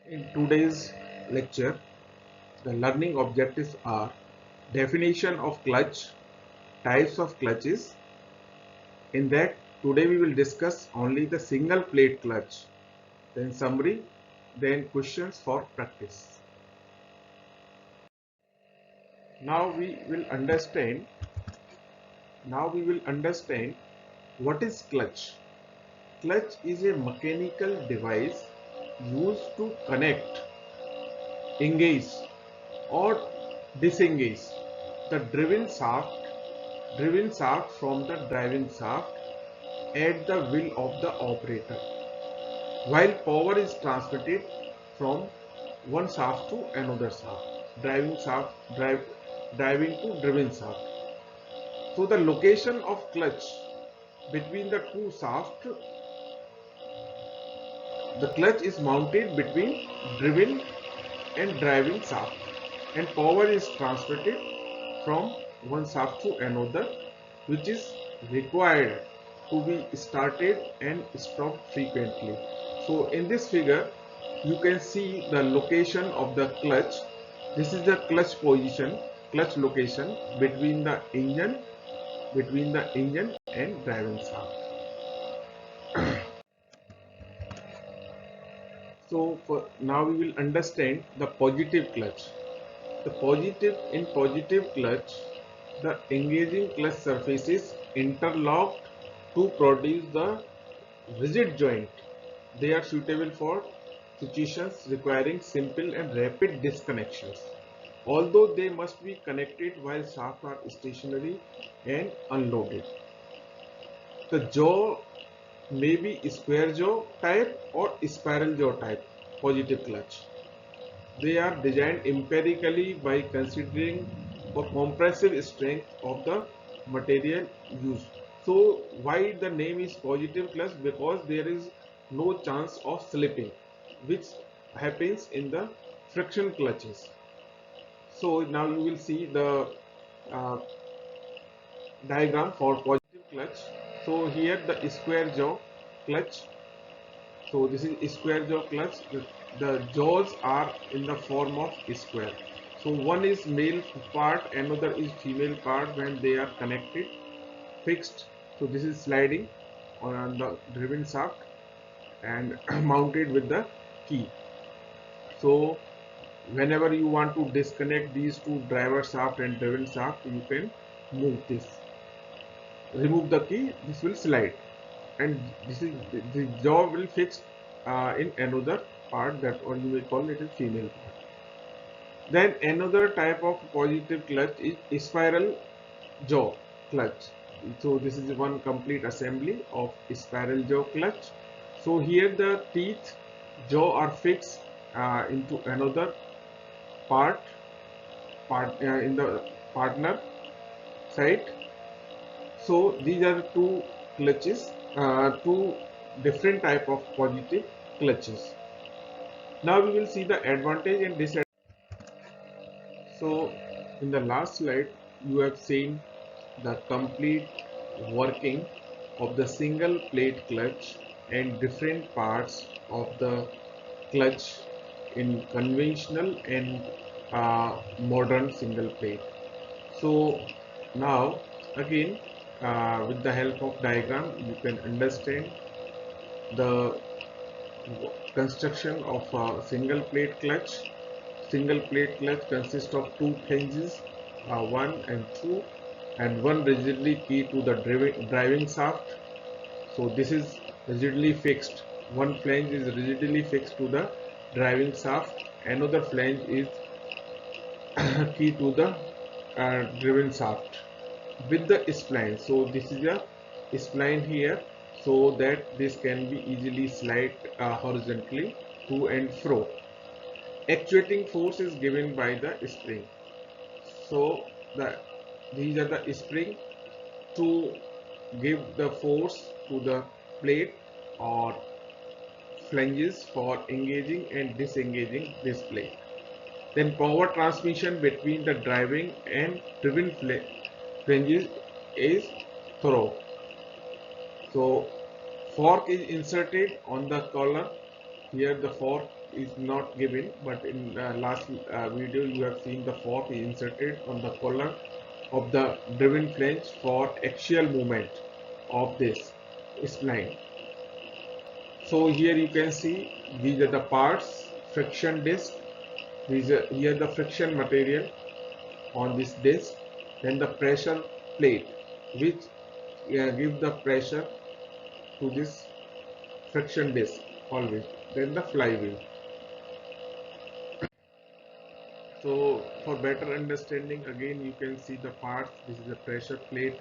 In today's lecture, the learning objectives are definition of clutch, types of clutches. In that, today we will discuss only the single plate clutch, then summary, then questions for practice. Now we will understand. Now we will understand what is clutch. Clutch is a mechanical device used to connect, engage, or disengage the driven shaft from the driving shaft at the will of the operator, while power is transmitted from one shaft to another shaft, driving to driven shaft. So the location of clutch between the two shafts, the clutch is mounted between driven and driving shaft, and power is transmitted from one shaft to another, which is required to be started and stopped frequently. So in this figure you can see the location of the clutch. This is the clutch location between the engine and driving shaft. So now we will understand the positive clutch. In positive clutch, the engaging clutch surfaces interlocked to produce the rigid joint. They are suitable for situations requiring simple and rapid disconnections, although they must be connected while shafts are stationary and unloaded. The jaw may be square jaw type or spiral jaw type positive clutch. They are designed empirically by considering the compressive strength of the material used. So why the name is positive clutch? Because there is no chance of slipping, which happens in the friction clutches. So now you will see the uh, diagram for positive clutch. So here the square jaw clutch. So this is square jaw clutch. The jaws are in the form of square. So one is male part, another is female part when they are connected, fixed. So this is sliding on the driven shaft and mounted with the key. So whenever you want to disconnect these two driver shaft and driven shaft, you can move this. Remove the key, this will slide, and this is the jaw will fix in another part, that, or you may call it a female part. Then another type of positive clutch is spiral jaw clutch. So this is one complete assembly of spiral jaw clutch. So here the teeth jaw are fixed into another part in the partner side. So these are two clutches, two different type of positive clutches. Now we will see the advantage and disadvantage. So in the last slide you have seen the complete working of the single plate clutch and different parts of the clutch in conventional and modern single plate. So now again, with the help of diagram you can understand the construction of a single plate clutch. Single plate clutch consists of two flanges, one and two, and one rigidly key to the driving shaft. So this is rigidly fixed. One flange is rigidly fixed to the driving shaft. Another flange is key to the driven shaft with the spline. So this is a spline here, so that this can be easily slide horizontally to and fro. Actuating force is given by the spring. So these are the spring to give the force to the plate or flanges for engaging and disengaging this plate. Then power transmission between the driving and driven flanges is thorough. So fork is inserted on the collar. Here the fork is not given, but in last video you have seen the fork is inserted on the collar of the driven flange for axial movement of this spline. So here you can see these are the parts: friction disc, these are here the friction material on this disc, then the pressure plate which give the pressure to this friction disc always, then the flywheel. So for better understanding, again you can see the parts. This is a pressure plate.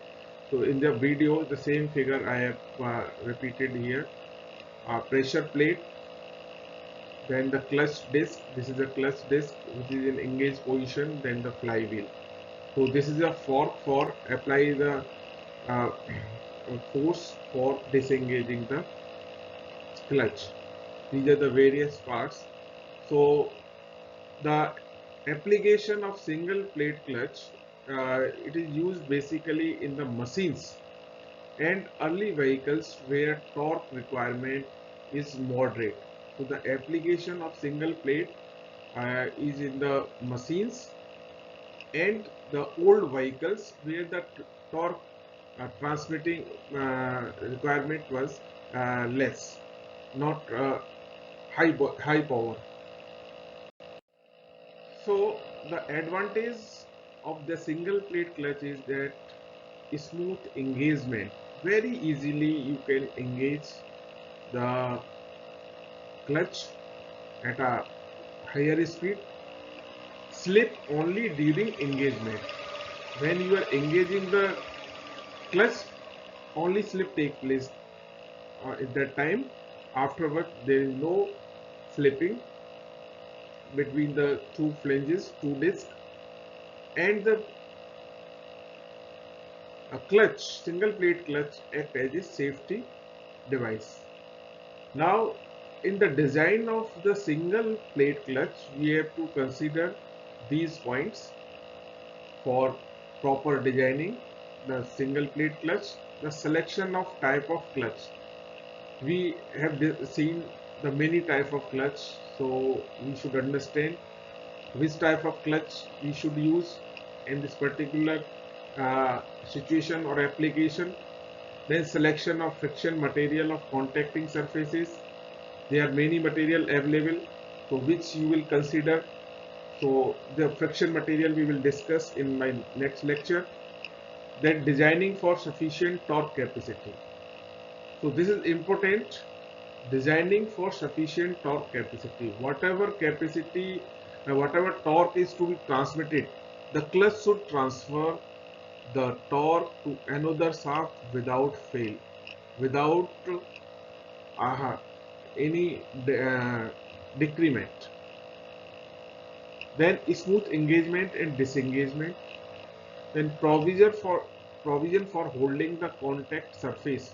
So in the video the same figure I have repeated here. Pressure plate, then the clutch disc. This is a clutch disc which is in engaged position, then the flywheel. So this is a fork for apply the uh, force for disengaging the clutch. These are the various parts. So the application of single plate clutch, it is used basically in the machines and early vehicles where torque requirement is moderate. So the application of single plate is in the machines and the old vehicles where the torque transmitting requirement was less, not high power. So the advantage of the single plate clutch is that smooth engagement. Very easily you can engage the clutch at a higher speed. Slip only during engagement. When you are engaging the clutch, only slip take place at that time. Afterward, there is no slipping between the two flanges, two discs, and the single plate clutch act as a safety device. Now, in the design of the single plate clutch, we have to consider these points for proper designing the single plate clutch. The selection of type of clutch. We have seen the many type of clutch, so we should understand which type of clutch we should use in this particular situation or application. Then selection of friction material of contacting surfaces. There are many material available, so which you will consider. So the friction material we will discuss in my next lecture. Then designing for sufficient torque capacity. So this is important. Designing for sufficient torque capacity. Whatever capacity, whatever torque is to be transmitted, the clutch should transfer the torque to another shaft without fail, without any decrement. Then smooth engagement and disengagement. Then provision for holding the contact surface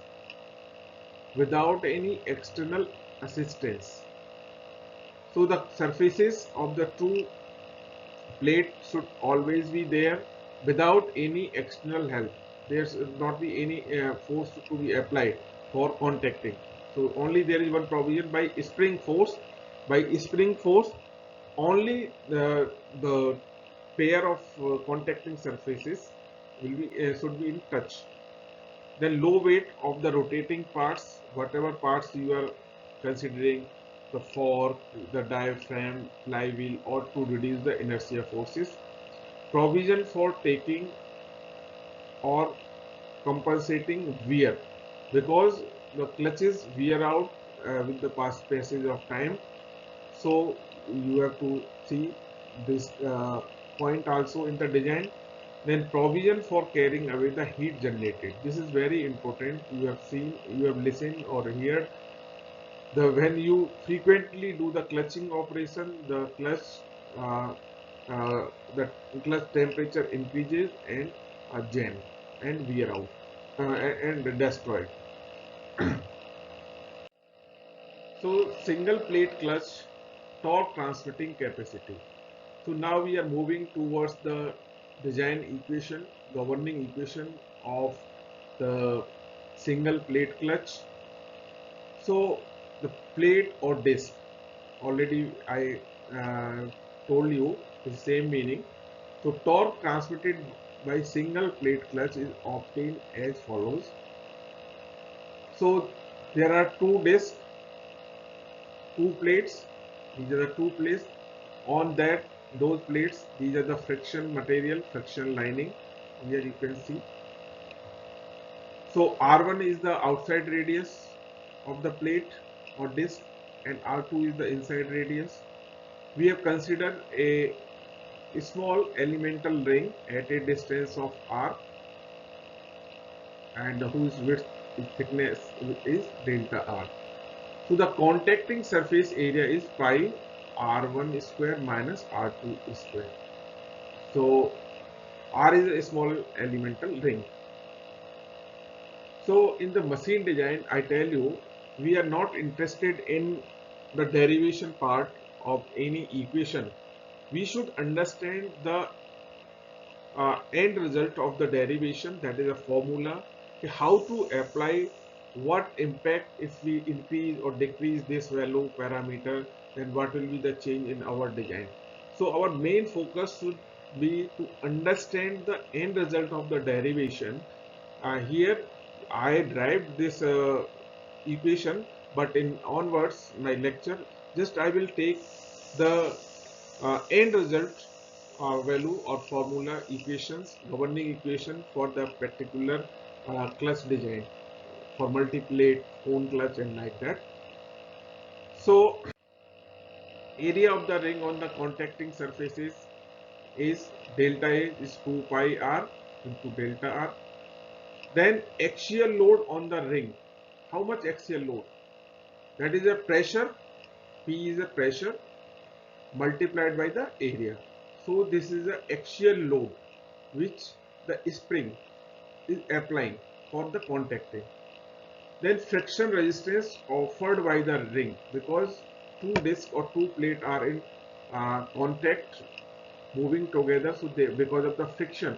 without any external assistance. So the surfaces of the two plates should always be there without any external help. There should not be any force to be applied for contacting. So only there is one provision by spring force. By spring force, only the pair of contacting surfaces will be should be in touch. Then low weight of the rotating parts, whatever parts you are considering, the fork, the diaphragm, flywheel, or to reduce the inertia forces. Provision for taking or compensating wear, because the clutches wear out with the passage of time. So you have to see this point also in the design. Then provision for carrying away the heat generated. This is very important. You have seen, you have listened or heard the when you frequently do the clutching operation, uh, the clutch temperature increases and jam and wear out and destroyed. So single plate clutch torque transmitting capacity. So now we are moving towards the design equation, governing equation of the single plate clutch. So the plate or disc. already I told you the same meaning. So torque transmitted by single plate clutch is obtained as follows. So there are two discs, two plates. These are the two plates. On that, those plates, these are the friction material, friction lining. Here you can see. So R1 is the outside radius of the plate or disc, and R2 is the inside radius. We have considered a small elemental ring at a distance of R, and whose width thickness is delta R. So the contacting surface area is pi R1 square minus R2 square. So R is a small elemental ring. So in the machine design, I tell you, we are not interested in the derivation part of any equation. We should understand the end result of the derivation, that is a formula, how to apply, what impact if we increase or decrease this value parameter, then what will be the change in our design. So our main focus should be to understand the end result of the derivation. Here I derived this equation, but in onwards my lecture, just I will take the end result value or formula equations, governing equation for the particular clutch design for multi-plate, cone clutch and like that. So area of the ring on the contacting surfaces is delta A is 2 pi r into delta r. Then axial load on the ring. How much axial load? That is a pressure. P is a pressure multiplied by the area. So this is the axial load which the spring is applying for the contacting. Then friction resistance offered by the ring, because two discs or two plate are in contact moving together, so they, because of the friction.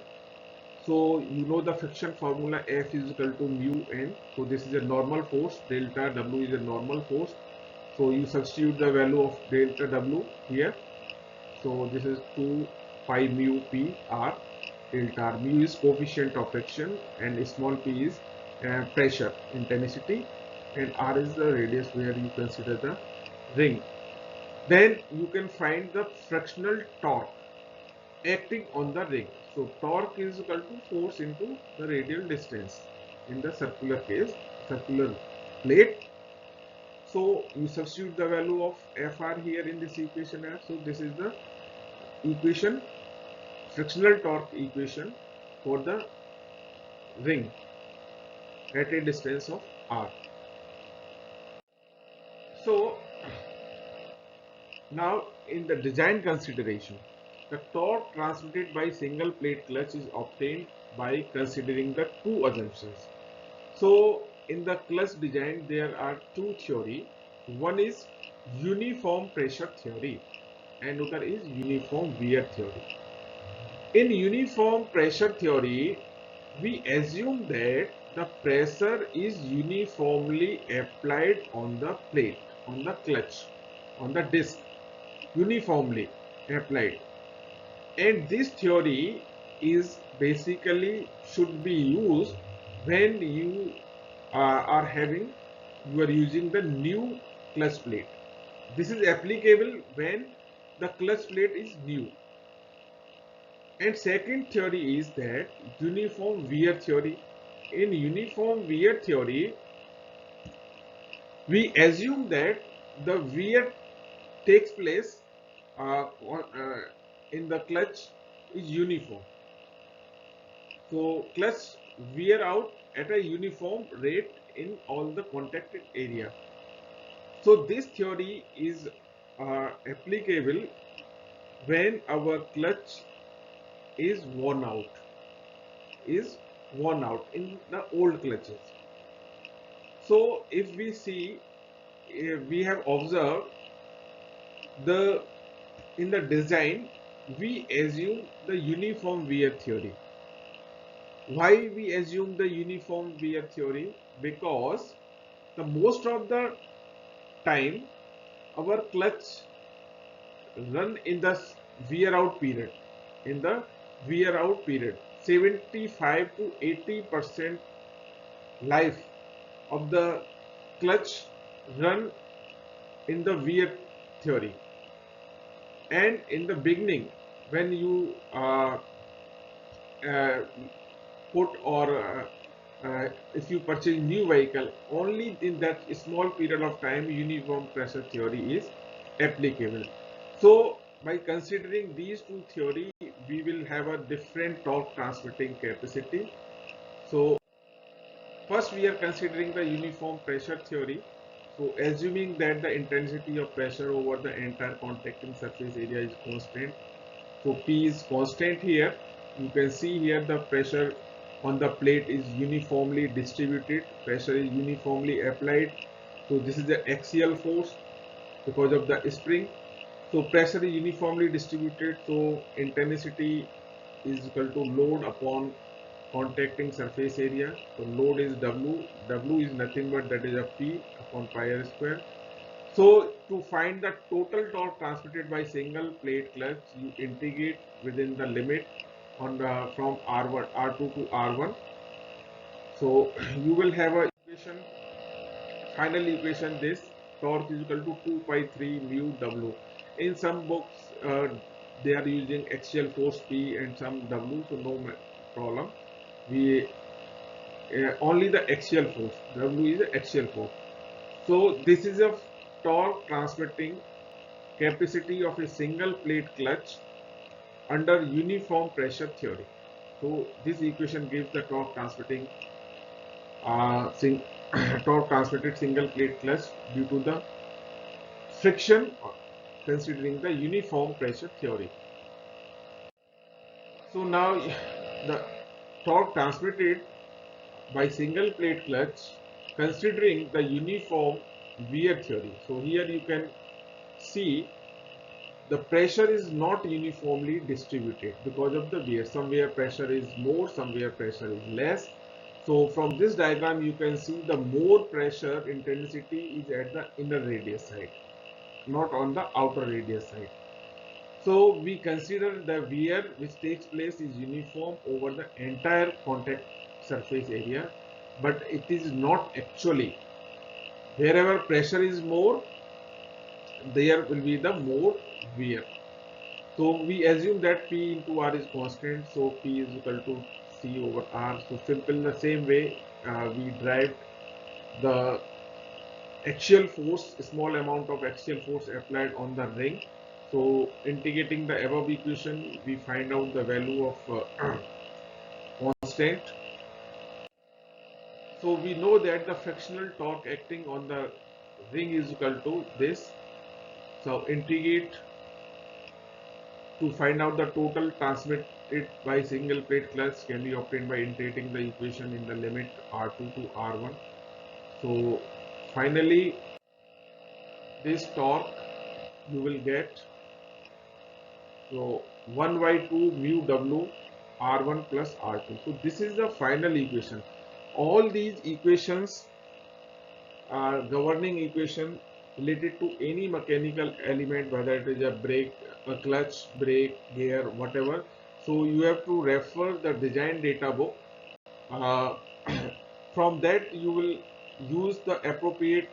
So you know the friction formula, F is equal to mu n. So this is a normal force, delta W is a normal force. So you substitute the value of delta W here. So this is 2 pi mu p r delta r. Mu is coefficient of friction and small p is pressure intensity, and r is the radius where you consider the ring. Then you can find the frictional torque acting on the ring. So torque is equal to force into the radial distance in the circular case, circular plate. So you substitute the value of Fr here in this equation F. So this is the equation, frictional torque equation for the ring at a distance of R. So now in the design consideration, the torque transmitted by single plate clutch is obtained by considering the two assumptions. So in the clutch design there are two theory. One is uniform pressure theory and other is uniform wear theory. In uniform pressure theory, we assume that the pressure is uniformly applied on the plate, on the clutch, on the disc, uniformly applied. And this theory is basically should be used when you you are using the new clutch plate. This is applicable when the clutch plate is new. And second theory is that uniform wear theory. In uniform wear theory, we assume that the wear takes place in the clutch is uniform. So clutch wear out at a uniform rate in all the contacted area. So this theory is applicable when our clutch is worn out in the old clutches. So if we see, we have observed the in the design we assume the uniform wear theory. Why we assume the uniform wear theory? Because the most of the time our clutch run in the wear out period. In the wear out period, 75 to 80% life of the clutch run in the wear theory. And in the beginning, when you uh, put or if you purchase new vehicle, only in that small period of time uniform pressure theory is applicable. So by considering these two theory, we will have a different torque transmitting capacity. So first we are considering the uniform pressure theory. So assuming that the intensity of pressure over the entire contacting surface area is constant. So P is constant here. You can see here the pressure on the plate is uniformly distributed. Pressure is uniformly applied. So this is the axial force because of the spring. So pressure is uniformly distributed. So intensity is equal to load upon contacting surface area. So load is W. W is nothing but that is a P upon pi r square. So to find the total torque transmitted by single plate clutch, you integrate within the limit on the from R1, R2 to R1. So you will have a equation, final equation this torque is equal to 2 pi 3 mu W. In some books they are using axial force P and some W, so no problem. We only the axial force, W is the axial force. So this is a torque transmitting capacity of a single plate clutch under uniform pressure theory. So this equation gives the torque transmitting torque transmitted single plate clutch due to the friction considering the uniform pressure theory. So now the torque transmitted by single plate clutch considering the uniform wear theory. So here you can see the pressure is not uniformly distributed because of the wear. Somewhere pressure is more, somewhere pressure is less. So from this diagram you can see the more pressure intensity is at the inner radius side, not on the outer radius side. So we consider the wear which takes place is uniform over the entire contact surface area, but it is not actually. Wherever pressure is more, there will be the more wear. So we assume that P into R is constant, so P is equal to C over R. So simple in the same way we derived the axial force, small amount of axial force applied on the ring. So integrating the above equation, we find out the value of constant. So we know that the frictional torque acting on the ring is equal to this. So integrate to find out the total transmitted by single plate clutch can be obtained by integrating the equation in the limit R2 to R1. So finally this torque you will get, so 1 by 2 mu W R1 plus R2. So this is the final equation. All these equations are governing equation related to any mechanical element, whether it is a brake, a clutch, brake, gear, whatever. So you have to refer the design data book. Uh, from that you will use the appropriate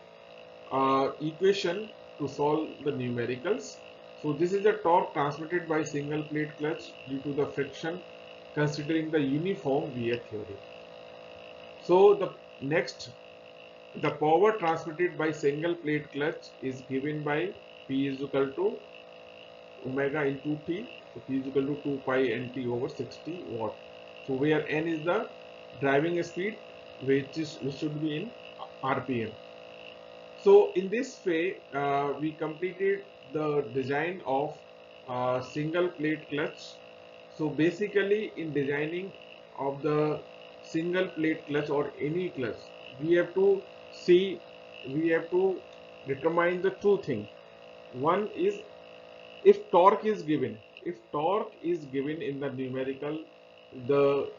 equation to solve the numericals. So this is the torque transmitted by single plate clutch due to the friction considering the uniform wear theory. So the next, the power transmitted by single plate clutch is given by P is equal to omega into T. So P is equal to 2 pi nt over 60 watt. So where N is the driving speed, which should be in RPM. So in this way, we completed the design of single plate clutch. So basically in designing of the single plate clutch or any clutch, we have to see, we have to determine the two things. One is if torque is given. If torque is given in the numerical, the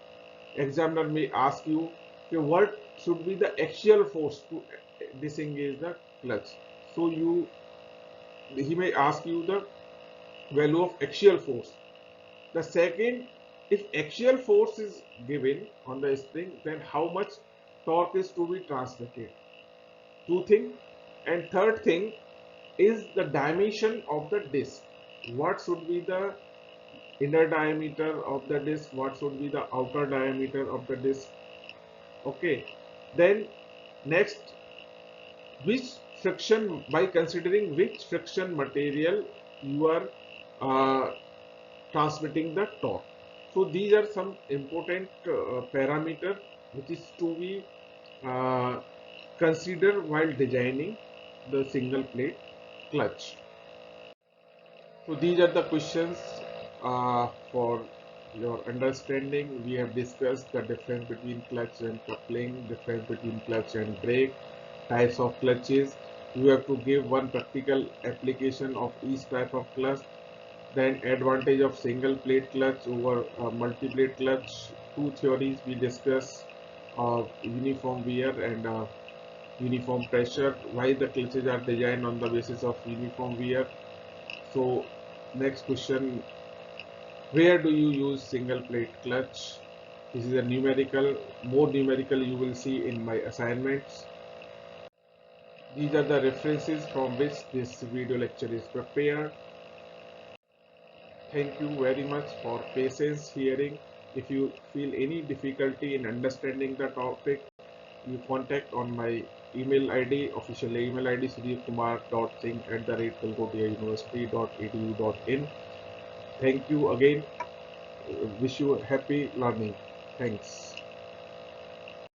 examiner may ask you, okay, what should be the axial force to disengage the clutch. So you he may ask you the value of axial force. The second, if axial force is given on the spring, then how much torque is to be transmitted? Two things. And third thing is the dimension of the disc. What should be the inner diameter of the disc? What should be the outer diameter of the disc? Okay. Then next, which friction, by considering which friction material you are uh, transmitting the torque. So these are some important parameter which is to be uh, considered while designing the single plate clutch. So these are the questions for your understanding. We have discussed the difference between clutch and coupling, difference between clutch and brake, types of clutches. You have to give one practical application of each type of clutch. Then advantage of single plate clutch over multi plate clutch. Two theories we discuss of uniform wear and uniform pressure. Why the clutches are designed on the basis of uniform wear. So next question, where do you use single plate clutch? This is a numerical, more numerical you will see in my assignments. These are the references from which this video lecture is prepared. Thank you very much for patience hearing. If you feel any difficulty in understanding the topic, you contact on my email ID, official email ID sudhirkumar.singh@goldiauniversity.edu.in. Thank you again. Wish you happy learning. Thanks.